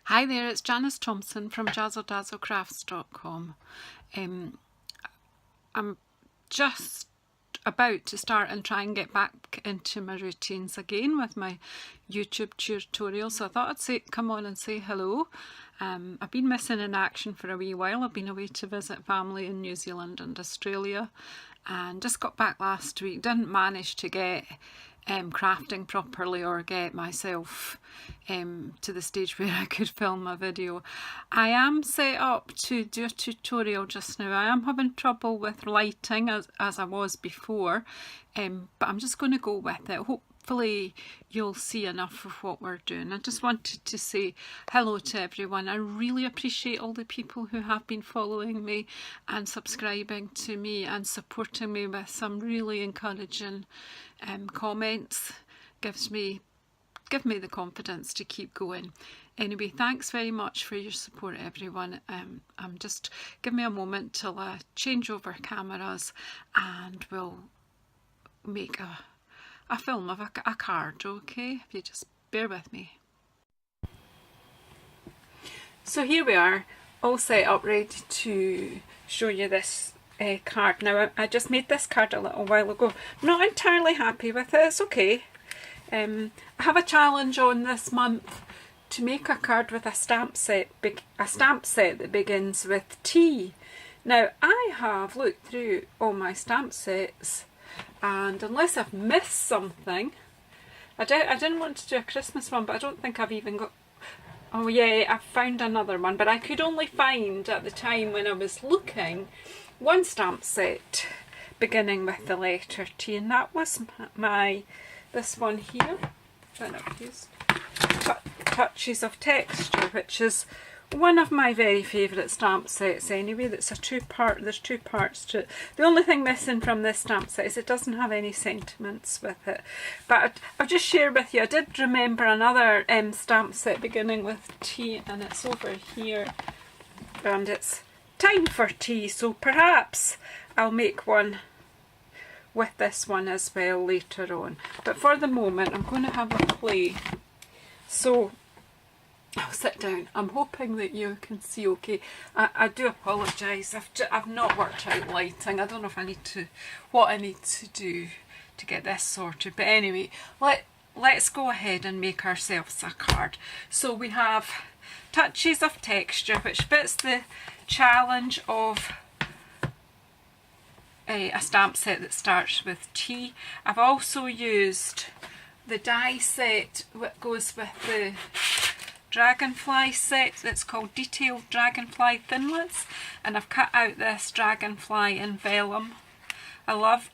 Hi there, it's Janice Thompson from JazzleDazzleCrafts.com. I'm just about to start and try and get back into my routines again with my YouTube tutorials, so I thought I'd come on and say hello. I've been missing in action for a wee while. I've been away to visit family in New Zealand and Australia and just got back last week. Didn't manage to get crafting properly or get myself to the stage where I could film a video. I am set up to do a tutorial just now. I am having trouble with lighting as I was before, but I'm just going to go with it. Hopefully you'll see enough of what we're doing. I just wanted to say hello to everyone. I really appreciate all the people who have been following me and subscribing to me and supporting me with some really encouraging comments. Give me the confidence to keep going. Anyway, thanks very much for your support, everyone. Give me a moment till I change over cameras and we'll make a film of a card, okay? If you just bear with me. So here we are, all set up, ready to show you this card. Now, I just made this card a little while ago. I'm not entirely happy with it. It's okay. I have a challenge on this month to make a card with a stamp set that begins with T. Now, I have looked through all my stamp sets, and unless I've missed something, I didn't want to do a Christmas one, but I don't think I've even got... Oh yeah, I found another one, but I could only find at the time when I was looking one stamp set beginning with the letter T, and that was this one here, Touches of Texture, which is one of my very favourite stamp sets anyway. That's a there's two parts to it. The only thing missing from this stamp set is it doesn't have any sentiments with it. But I'll just share with you, I did remember another stamp set beginning with T, and it's over here, and it's time for tea, so perhaps I'll make one with this one as well later on. But for the moment I'm going to have a play. So I'll sit down. I'm hoping that you can see okay. I do apologise. I've not worked out lighting. I don't know if what I need to do to get this sorted. But anyway, let's go ahead and make ourselves a card. So we have Touches of Texture, which fits the challenge of a stamp set that starts with T. I've also used the die set that goes with the Dragonfly set that's called Detailed Dragonfly Thinlits, and I've cut out this Dragonfly in Vellum. I love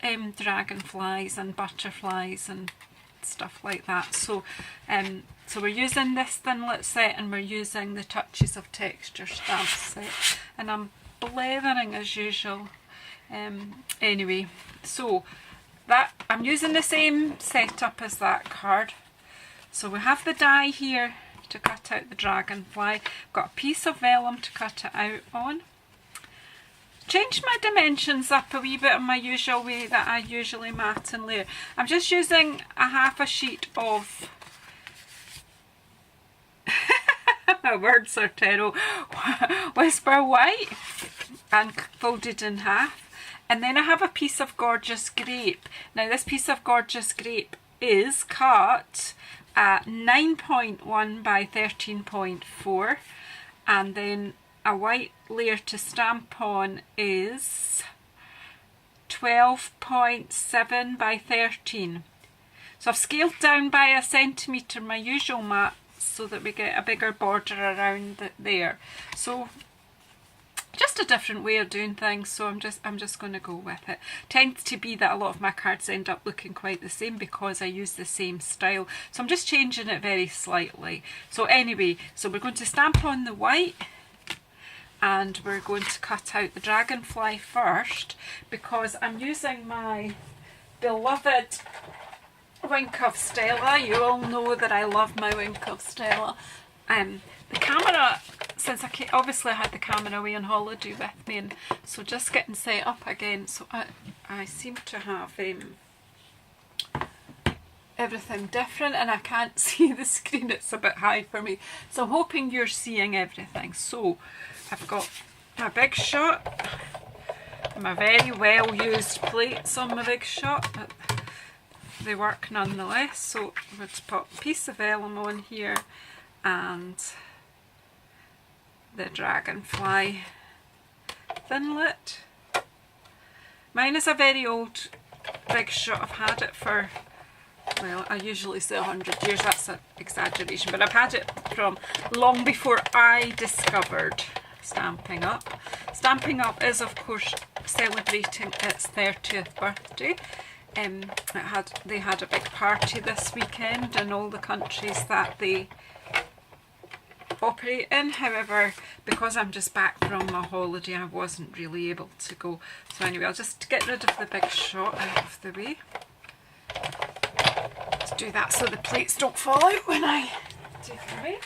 dragonflies and butterflies and stuff like that. So we're using this Thinlit set and we're using the Touches of Texture stamp set, and I'm blethering as usual. Anyway, so that I'm using the same setup as that card. So we have the die here to cut out the dragonfly. Got a piece of vellum to cut it out on. Changed my dimensions up a wee bit in my usual way that I usually mat and layer. I'm just using half a sheet of my words are terrible. Whisper white and folded in half. And then I have a piece of Gorgeous Grape. Now this piece of Gorgeous Grape is cut at 9.1 by 13.4, and then a white layer to stamp on is 12.7 by 13. So I've scaled down by a centimetre my usual mat so that we get a bigger border around there. So just a different way of doing things, so I'm just going to go with it. Tends to be that a lot of my cards end up looking quite the same because I use the same style, so I'm just changing it very slightly. So anyway, so we're going to stamp on the white and we're going to cut out the dragonfly first because I'm using my beloved Wink of Stella. You all know that I love my Wink of Stella. The camera, since obviously I had the camera away on holiday with me, and so just getting set up again, so I seem to have everything different, and I can't see the screen, it's a bit high for me, so I'm hoping you're seeing everything. So I've got my Big Shot, my very well used plates on my Big Shot, but they work nonetheless. So I'm going to put a piece of vellum on here and the Dragonfly Thinlit. Mine is a very old Big Shot. I've had it for, well, I usually say 100 years, that's an exaggeration, but I've had it from long before I discovered Stampin' Up. Stampin' Up is of course celebrating its 30th birthday. They had a big party this weekend in all the countries that they operate in. However, because I'm just back from my holiday, I wasn't really able to go. So anyway, I'll just get rid of the Big Shot out of the way. To do that so the plates don't fall out when I take it away.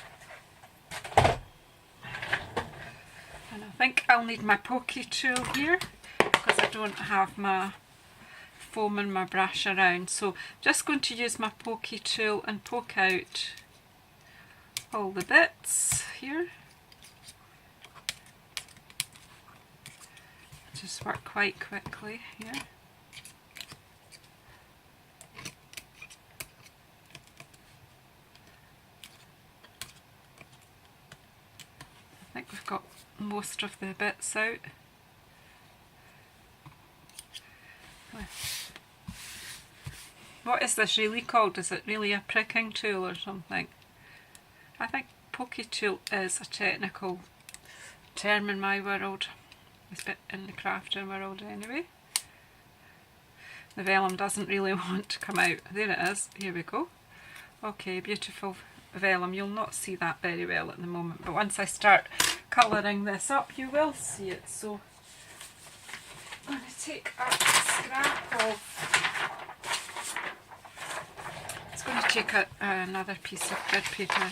And I think I'll need my pokey tool here because I don't have my foam and my brush around. So just going to use my pokey tool and poke out all the bits here. Just work quite quickly here. I think we've got most of the bits out. What is this really called? Is it really a pricking tool or something? I think pokey tool is a technical term in my world, in the crafting world anyway. The vellum doesn't really want to come out. There it is, here we go. Okay, beautiful vellum. You'll not see that very well at the moment, but once I start colouring this up you will see it. So I'm going to take a scrap of, it's going to take another piece of grid paper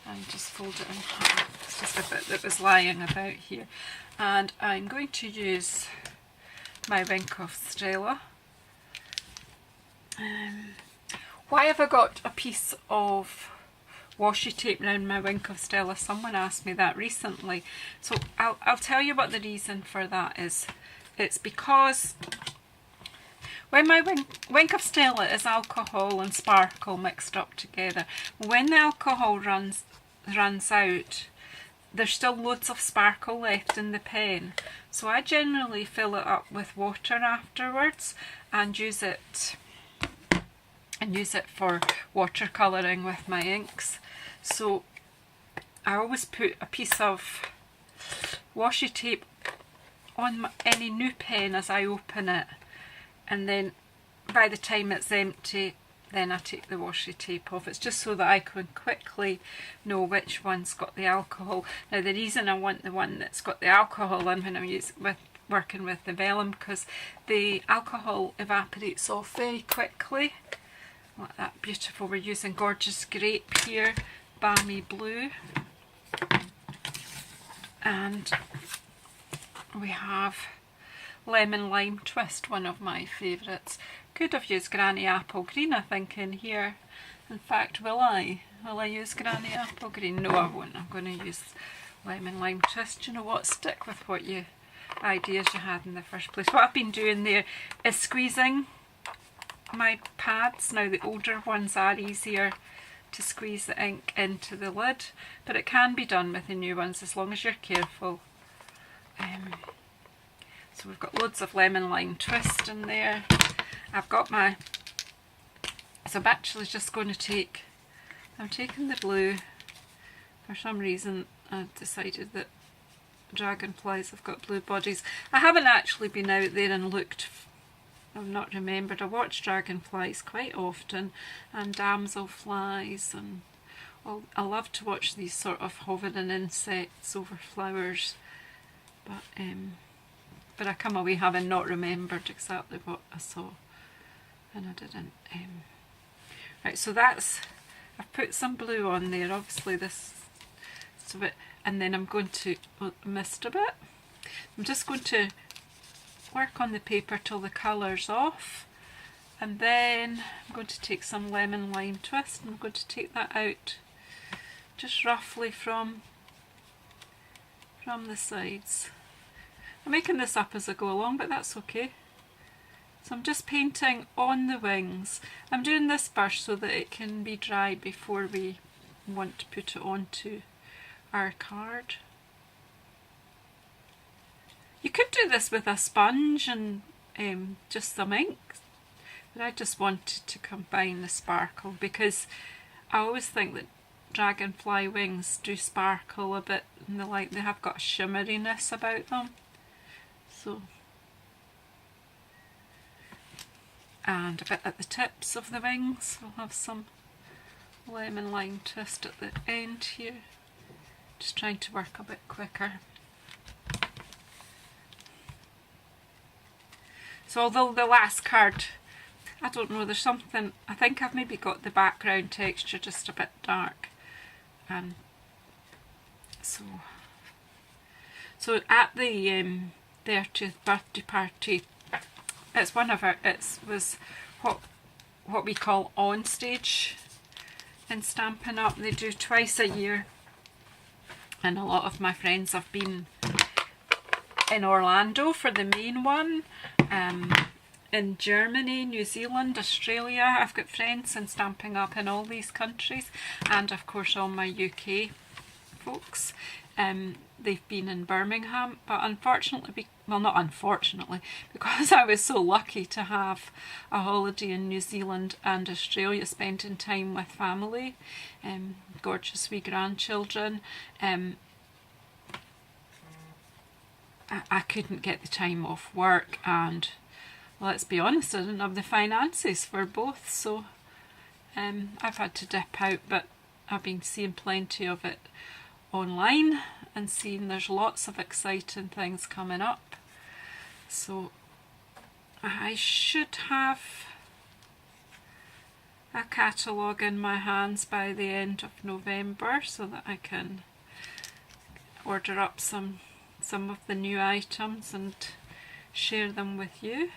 and just fold it in half. It's just a bit that was lying about here. And I'm going to use my Wink of Stella. Why have I got a piece of washi tape around my Wink of Stella? Someone asked me that recently. So I'll tell you what the reason for that is. It's because when my Wink of Stella is alcohol and sparkle mixed up together, when the alcohol runs out, there's still loads of sparkle left in the pen. So I generally fill it up with water afterwards and use it for watercolouring with my inks. So I always put a piece of washi tape on any new pen as I open it, and then by the time it's empty then I take the washi tape off. It's just so that I can quickly know which one's got the alcohol. Now the reason I want the one that's got the alcohol in when I'm working with the vellum, because the alcohol evaporates off very quickly. Like that, beautiful. We're using Gorgeous Grape here, Balmy Blue, and we have Lemon Lime Twist, one of my favourites. Could have used Granny Apple Green, I think, in here. In fact, will I use Granny Apple Green? No, I won't. I'm going to use Lemon Lime Twist. You know what? Stick with what ideas you had in the first place. What I've been doing there is squeezing my pads. Now the older ones are easier to squeeze the ink into the lid, but it can be done with the new ones as long as you're careful. So we've got loads of Lemon Lime Twist in there. I've got my, so I'm actually just going to take, I'm taking the blue. For some reason I decided that dragonflies have got blue bodies. I haven't actually been out there and looked, I've not remembered. I watch dragonflies quite often, and damselflies, and I love to watch these sort of hovering insects over flowers, but I come away having not remembered exactly what I saw, and I didn't. Right, so that's, I've put some blue on there, obviously this is a bit, and then I'm going to, well, missed a bit. I'm just going to work on the paper till the colour's off, And then I'm going to take some lemon lime twist, and I'm going to take that out just roughly from the sides. I'm making this up as I go along, but that's okay. So I'm just painting on the wings. I'm doing this first so that it can be dry before we want to put it onto our card. You could do this with a sponge and just some ink, but I just wanted to combine the sparkle because I always think that dragonfly wings do sparkle a bit, and they have got a shimmeriness about them. So, and a bit at the tips of the wings. We'll have some lemon lime twist at the end here. Just trying to work a bit quicker. So although the last card, I don't know, there's something, I think I've maybe got the background texture just a bit dark. So at the 30th birthday party, it's one of our, it was what we call on stage in Stampin' Up. They do twice a year, and a lot of my friends have been in Orlando for the main one, in Germany, New Zealand, Australia. I've got friends in Stampin' Up in all these countries, and of course all my UK folks. They've been in Birmingham, but unfortunately, well, not unfortunately, because I was so lucky to have a holiday in New Zealand and Australia, spending time with family, gorgeous wee grandchildren. I couldn't get the time off work, and let's be honest, I didn't have the finances for both, so I've had to dip out, but I've been seeing plenty of it online and seeing there's lots of exciting things coming up. So I should have a catalogue in my hands by the end of November so that I can order up some of the new items and share them with you.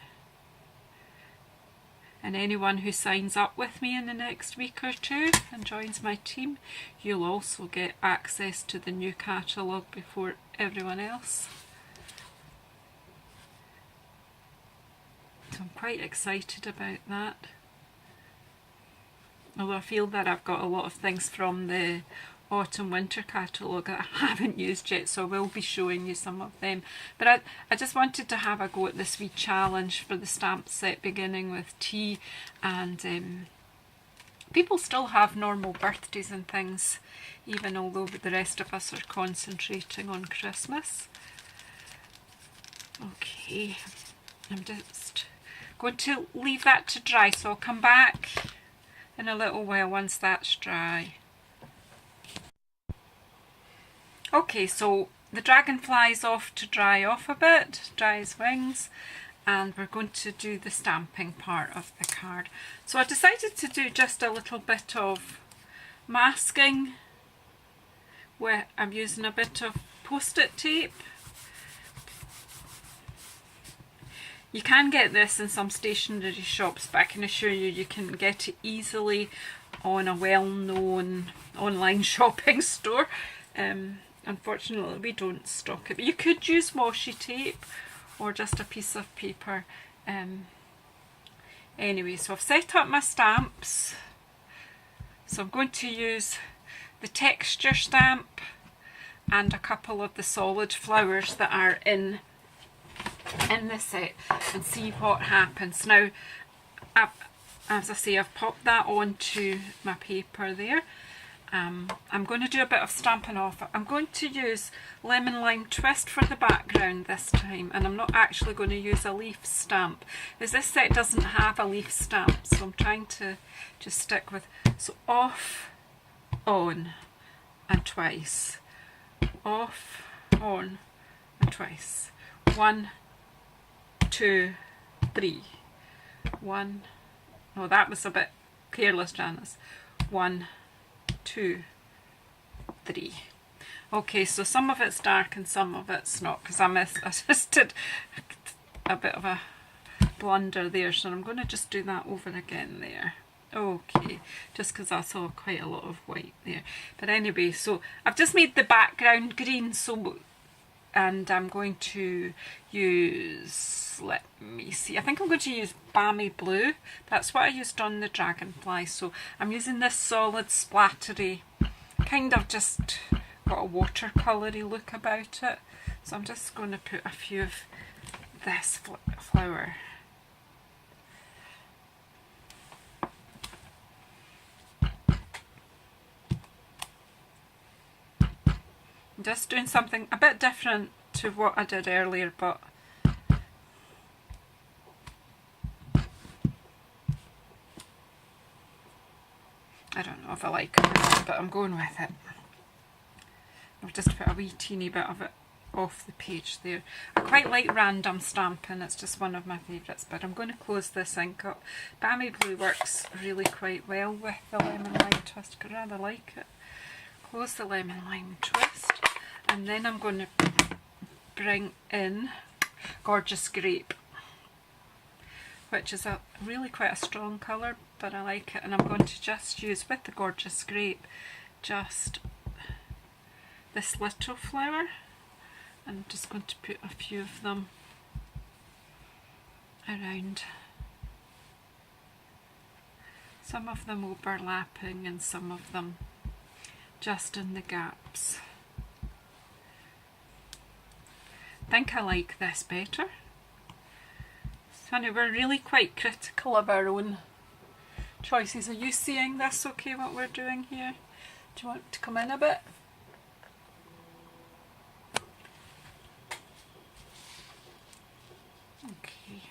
And anyone who signs up with me in the next week or two and joins my team, you'll also get access to the new catalogue before everyone else. So I'm quite excited about that. Although I feel that I've got a lot of things from the autumn winter catalogue that I haven't used yet, so I will be showing you some of them. But I just wanted to have a go at this wee challenge for the stamp set, beginning with tea, and people still have normal birthdays and things, even although the rest of us are concentrating on Christmas. Okay, I'm just going to leave that to dry, so I'll come back in a little while once that's dry. Okay, so the dragonfly's off to dry off a bit, dry his wings, and we're going to do the stamping part of the card. So I decided to do just a little bit of masking, where I'm using a bit of post-it tape. You can get this in some stationery shops, but I can assure you, you can get it easily on a well-known online shopping store. Unfortunately, we don't stock it, but you could use washi tape or just a piece of paper. Anyway, so I've set up my stamps. So I'm going to use the texture stamp and a couple of the solid flowers that are in the set and see what happens. Now, as I say, I've popped that onto my paper there. I'm going to do a bit of stamping off. I'm going to use lemon lime twist for the background this time, and I'm not actually going to use a leaf stamp, as this set doesn't have a leaf stamp, so I'm trying to just stick with, so off, on, and twice, off, on, and twice, 1, 2, 3, 1, oh that was a bit careless, Janice, 1, 2, 3. Okay, so some of it's dark and some of it's not, because I just did a bit of a blunder there, so I'm going to just do that over again there. Okay, just because I saw quite a lot of white there. But anyway, so I've just made the background green, so, and I'm going to use, let me see, I think I'm going to use Balmy Blue. That's what I used on the Dragonfly. So I'm using this solid splattery, kind of just got a watercolory look about it. So I'm just going to put a few of this flower. I'm just doing something a bit different to what I did earlier, but I don't know if I like it or not, but I'm going with it. I've just put a wee teeny bit of it off the page there. I quite like random stamping, it's just one of my favourites, but I'm going to close this ink up. Balmy Blue works really quite well with the lemon lime twist, I rather like it. Close the lemon lime twist, and then I'm going to bring in Gorgeous Grape, which is a really quite a strong colour, but I like it, and I'm going to just use with the Gorgeous Grape just this little flower. I'm just going to put a few of them around, some of them overlapping and some of them just in the gaps. I think I like this better. Funny, we're really quite critical of our own choices. Are you seeing this okay, what we're doing here? Do you want to come in a bit? Okay.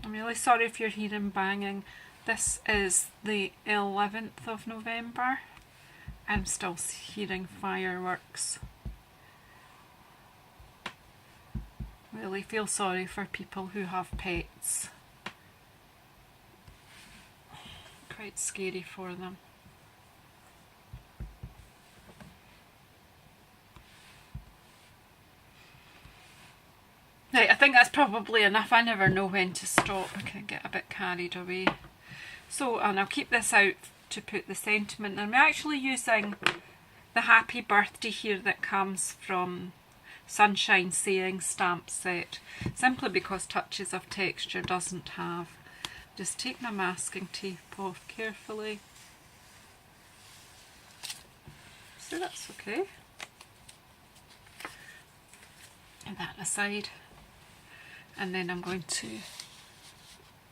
I'm really sorry if you're hearing banging. This is the 11th of November. I'm still hearing fireworks. Really feel sorry for people who have pets. Quite scary for them. Right, I think that's probably enough. I never know when to stop. I can get a bit carried away. So, and I'll keep this out to put the sentiment. I'm actually using the Happy Birthday here that comes from Sunshine Saying stamp set, simply because Touches of Texture doesn't have. Just take my masking tape off carefully. So that's okay. And that aside. And then I'm going to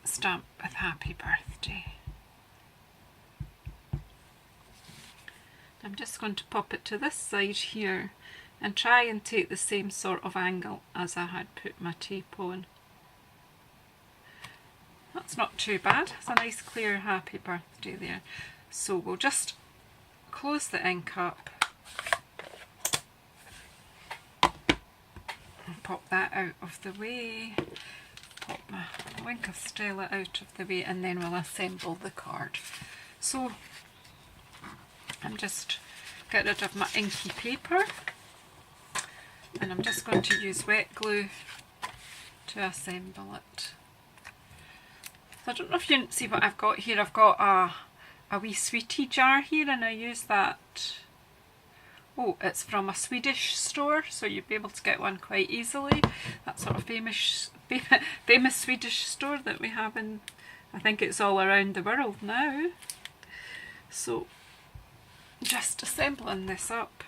stamp with Happy Birthday. I'm just going to pop it to this side here and try and take the same sort of angle as I had put my tape on. That's not too bad. It's a nice clear Happy Birthday there. So we'll just close the ink up and pop that out of the way. Pop my Wink of Stella out of the way, and then we'll assemble the card. So I'm just get rid of my inky paper, and I'm just going to use wet glue to assemble it. So I don't know if you can see what I've got here. I've got a wee sweetie jar here, and I use that. Oh, it's from a Swedish store, so you'd be able to get one quite easily. That sort of famous Swedish store that we have in, I think it's all around the world now. So just assembling this up.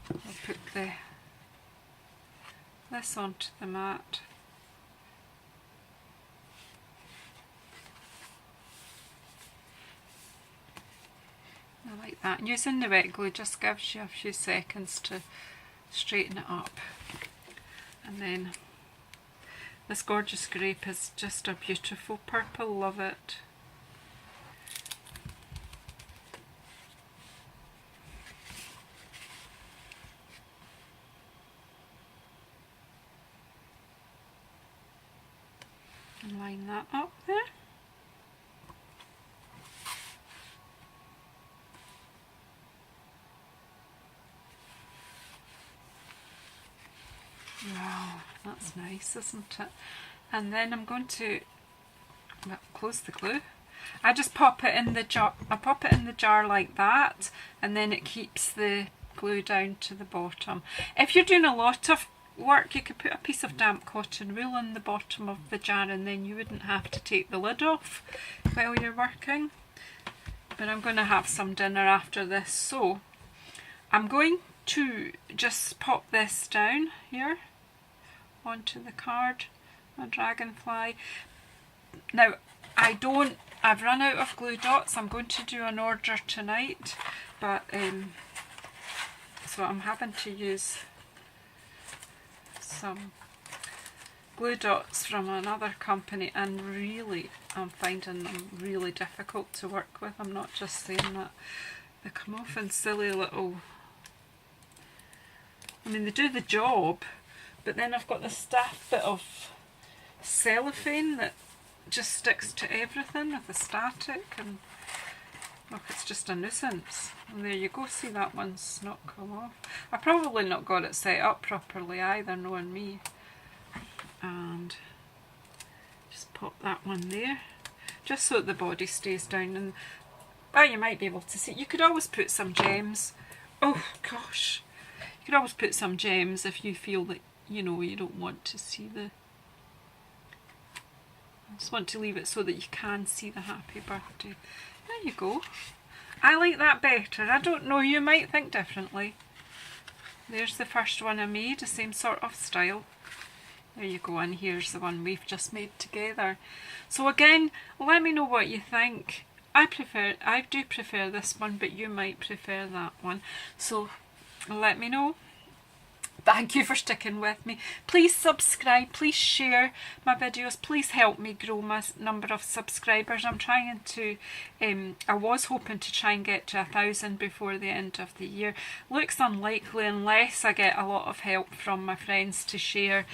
I'll put this onto the mat. I like that. And using the wet glue just gives you a few seconds to straighten it up. And then this Gorgeous Grape is just a beautiful purple, love it. And line that up there. nice, isn't it? And then I'm going to close the glue. I just pop it in the jar. I pop it in the jar like that, and then it keeps the glue down to the bottom. If you're doing a lot of work, you could put a piece of damp cotton wool in the bottom of the jar, and then you wouldn't have to take the lid off while you're working. But I'm going to have some dinner after this, so I'm going to just pop this down here onto the card, a dragonfly. Now I've run out of glue dots. I'm going to do an order tonight, but so I'm having to use some glue dots from another company, and really I'm finding them really difficult to work with. I'm not just saying that. They come off in silly little, I mean, they do the job, but then I've got this stiff bit of cellophane that just sticks to everything with the static, and look, it's just a nuisance. And there you go, see, that one's not come off. I probably not got it set up properly either, knowing me. And just pop that one there, just so that the body stays down. And well, you might be able to see, you could always put some gems. Oh gosh, you could always put some gems if you feel that, you know, you don't want to see the, I just want to leave it so that you can see the happy birthday. There you go. I like that better. I don't know, you might think differently. There's the first one I made, the same sort of style. There you go, and here's the one we've just made together. So again, let me know what you think. I do prefer this one, but you might prefer that one. So let me know. Thank you for sticking with me. Please subscribe, please share my videos, please help me grow my number of subscribers. I'm trying to, I was hoping to try and get to 1,000 before the end of the year. Looks unlikely unless I get a lot of help from my friends to share.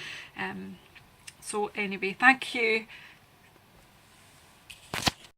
So anyway, thank you